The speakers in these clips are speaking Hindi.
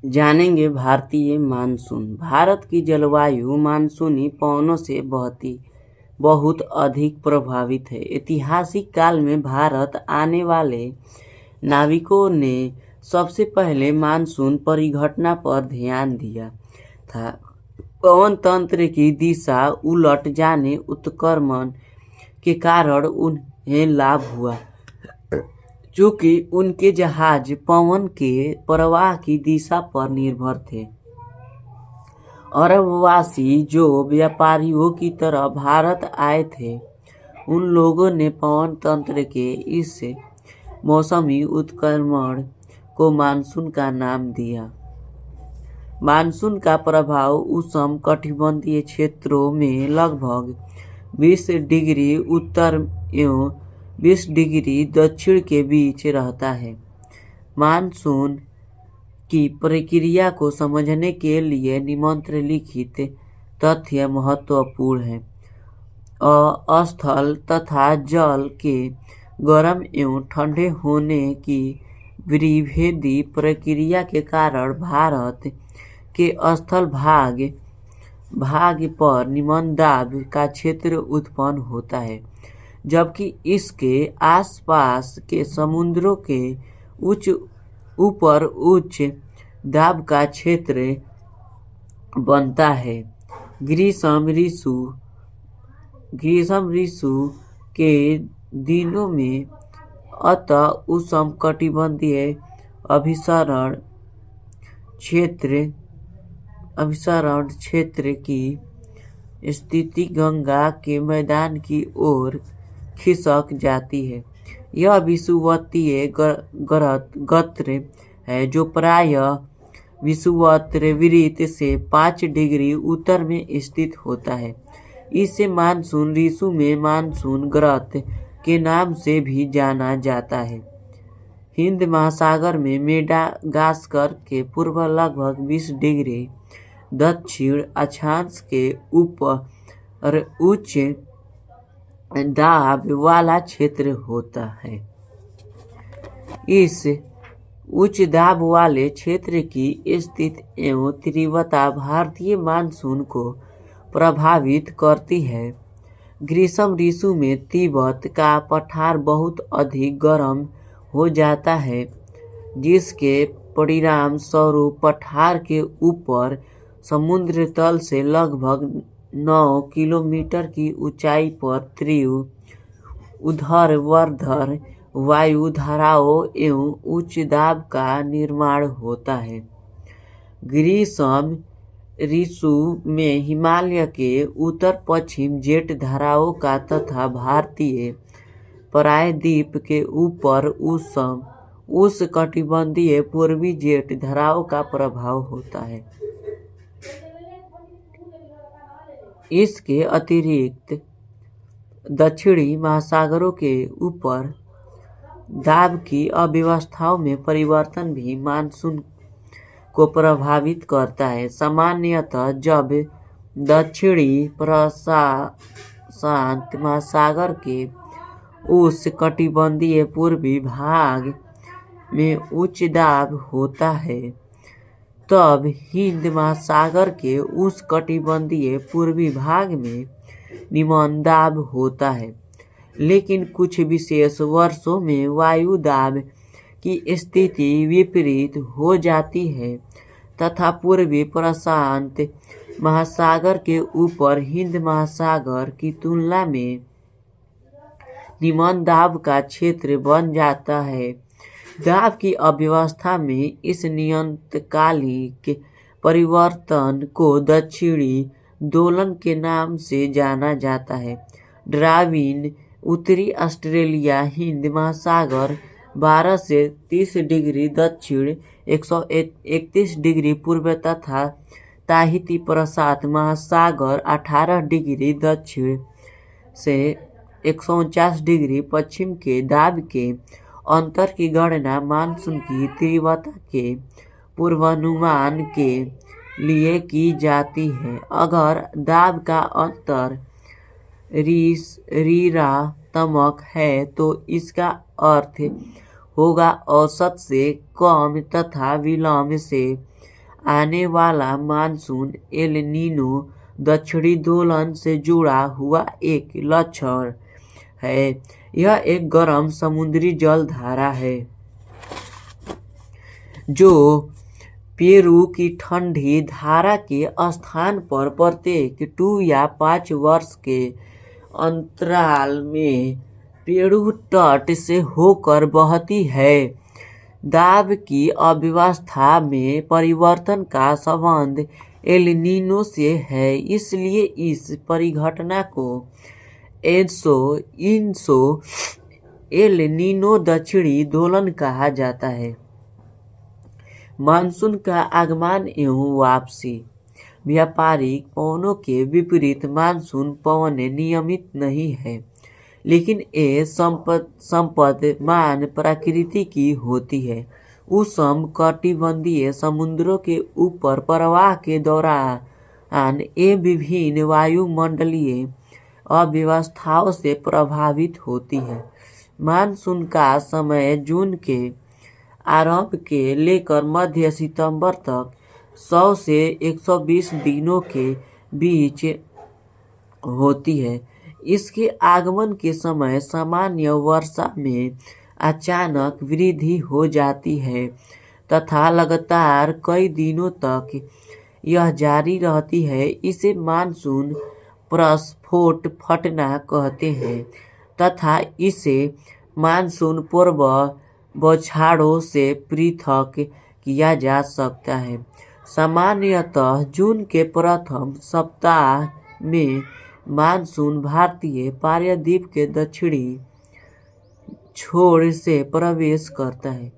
जानेंगे भारतीय मानसून। भारत की जलवायु मानसूनी पवनों से बहुत अधिक प्रभावित है। ऐतिहासिक काल में भारत आने वाले नाविकों ने सबसे पहले मानसून परिघटना पर ध्यान दिया था। पवन तंत्र की दिशा उलट जाने उत्क्रमण के कारण उन्हें लाभ हुआ, चूँकि उनके जहाज पवन के प्रवाह की दिशा पर निर्भर थे। अरबवासी जो व्यापारियों की तरह भारत आए थे, उन लोगों ने पवन तंत्र के इस मौसमी उत्क्रमण को मानसून का नाम दिया। मानसून का प्रभाव उष्ण कटिबंधीय क्षेत्रों में लगभग 20 डिग्री उत्तर एवं 20 डिग्री दक्षिण के बीच रहता है। मानसून की प्रक्रिया को समझने के लिए निम्नलिखित तथ्य महत्वपूर्ण हैं। स्थल तथा जल के गर्म एवं ठंडे होने की विभेदी प्रक्रिया के कारण भारत के स्थल भाग पर निम्न दाब का क्षेत्र उत्पन्न होता है, जबकि इसके आसपास के समुद्रों के ऊपर उच्च दाब का क्षेत्र बनता है। ग्रीष्म ऋतु के दिनों में अतः उष्णकटिबंधीय अभिसरण क्षेत्र की स्थिति गंगा के मैदान की ओर खिसक जाती है। यह विषुवतीय गत्र है जो प्रायः विषुववृत्त से 5 डिग्री उत्तर में स्थित होता है। इसे मानसून ऋतु में मानसून गत्र के नाम से भी जाना जाता है। हिंद महासागर में मेडागास्कर के पूर्व लगभग 20 डिग्री दक्षिण अक्षांश के ऊपर उच्च दाब वाला क्षेत्र होता है। इस उच्च दाब वाले क्षेत्र की स्थिति एवं तीव्रता भारतीय मानसून को प्रभावित करती है। ग्रीष्म ऋतु में तिब्बत का पठार बहुत अधिक गर्म हो जाता है, जिसके परिणाम स्वरूप पठार के ऊपर समुद्र तल से लगभग 9 किलोमीटर की ऊंचाई पर तीव्र ऊर्ध्वाधर वायु धाराओं एवं उच्च दाब का निर्माण होता है। ग्रीष्म ऋतु में हिमालय के उत्तर पश्चिम जेट धाराओं का तथा भारतीय प्रायद्वीप के ऊपर उष्णकटिबंधीय पूर्वी जेट धाराओं का प्रभाव होता है। इसके अतिरिक्त दक्षिणी महासागरों के ऊपर दाब की अव्यवस्थाओं में परिवर्तन भी मानसून को प्रभावित करता है। सामान्यतः जब दक्षिणी प्रशांत महासागर के उष्णकटिबंधीय पूर्वी भाग में उच्च दाब होता है, तब हिंद महासागर के उष्णकटिबंधीय पूर्वी भाग में निम्न दाब होता है। लेकिन कुछ विशेष वर्षों में वायु दाब की स्थिति विपरीत हो जाती है तथा पूर्वी प्रशांत महासागर के ऊपर हिंद महासागर की तुलना में निम्न दाब का क्षेत्र बन जाता है। दाब की अव्यवस्था में इस नियतकालिक परिवर्तन को दक्षिणी दोलन के नाम से जाना जाता है। डार्विन उत्तरी ऑस्ट्रेलिया हिंद महासागर 12 से 30 डिग्री दक्षिण 131 डिग्री पूर्व तथा ताहिती प्रशांत महासागर 18 डिग्री दक्षिण से 149 डिग्री पश्चिम के दाब के अंतर की गणना मानसून की तीव्रता के पूर्वानुमान के लिए की जाती है। अगर दाब का अंतर ऋणात्मक है तो इसका अर्थ होगा औसत से कम तथा विलंब से आने वाला मानसून एल नीनो दक्षिणी दोलन से जुड़ा हुआ एक लक्षण है। यह एक गर्म समुद्री जल धारा है जो पेरू की ठंडी धारा के स्थान पर प्रत्येक 2 या 5 वर्ष के अंतराल में पेरू तट से होकर बहती है। दाब की अव्यवस्था में परिवर्तन का संबंध एल नीनो से है, इसलिए इस परिघटना को इंसो एल नीनो दक्षिणी दोलन कहा जाता है। मानसून का आगमन एवं वापसी। व्यापारिक पवनों के विपरीत मानसून पवन नियमित नहीं है, लेकिन ये संपदमान प्रकृति की होती है। उष्ण कटिबंधीय समुद्रों के ऊपर प्रवाह के दौरान ये विभिन्न वायुमंडलीय अव्यवस्थाओं से प्रभावित होती है। मानसून का समय जून के आरंभ के लेकर मध्य सितंबर तक 100 से 120 दिनों के बीच होती है। इसके आगमन के समय सामान्य वर्षा में अचानक वृद्धि हो जाती है तथा लगातार कई दिनों तक यह जारी रहती है। इसे मानसून प्रस्फोट फटना कहते हैं तथा इसे मानसून पूर्व बौछारों से पृथक किया जा सकता है। सामान्यतः जून के प्रथम सप्ताह में मानसून भारतीय प्रायद्वीप के दक्षिणी छोर से प्रवेश करता है।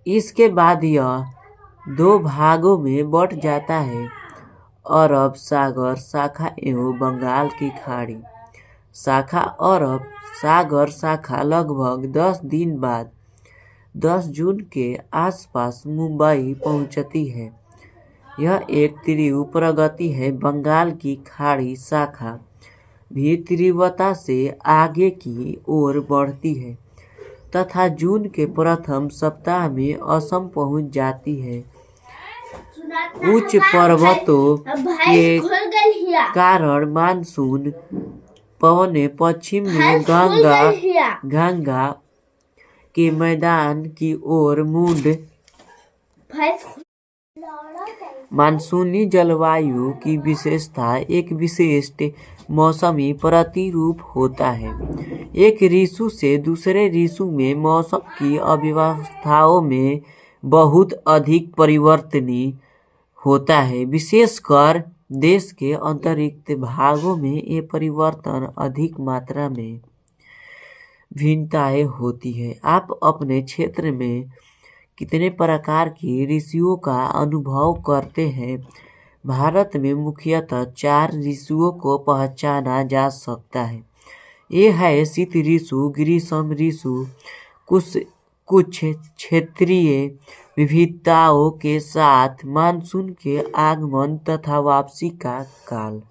इसके बाद यह 2 भागों में बंट जाता है, अरब सागर शाखा एवं बंगाल की खाड़ी शाखा। अरब सागर शाखा लगभग 10 दिन बाद 10 जून के आसपास मुंबई पहुंचती है। यह एक तीव्र प्रगति है। बंगाल की खाड़ी शाखा भी तीव्रता से आगे की ओर बढ़ती है तथा जून के प्रथम सप्ताह में असम पहुंच जाती है। उच्च पर्वतों के कारण मानसून पवन पश्चिम में गंगा के मैदान की ओर मुड़। मानसूनी जलवायु की विशेषता एक विशिष्ट मौसमी प्रतिरूप होता है। एक ऋतु से दूसरे ऋतु में मौसम की अव्यवस्थाओं में बहुत अधिक परिवर्तनीय होता है। विशेषकर देश के अंतरिक्ष भागों में ये परिवर्तन अधिक मात्रा में भिन्नताएं होती है। आप अपने क्षेत्र में कितने प्रकार की ऋतुओं का अनुभव करते हैं? भारत में मुख्यतः 4 ऋतुओं को पहचाना जा सकता है। ये है शीत ऋतु, ग्रीष्म ऋतु, कुछ क्षेत्रीय विविधताओं के साथ मानसून के आगमन तथा वापसी का काल।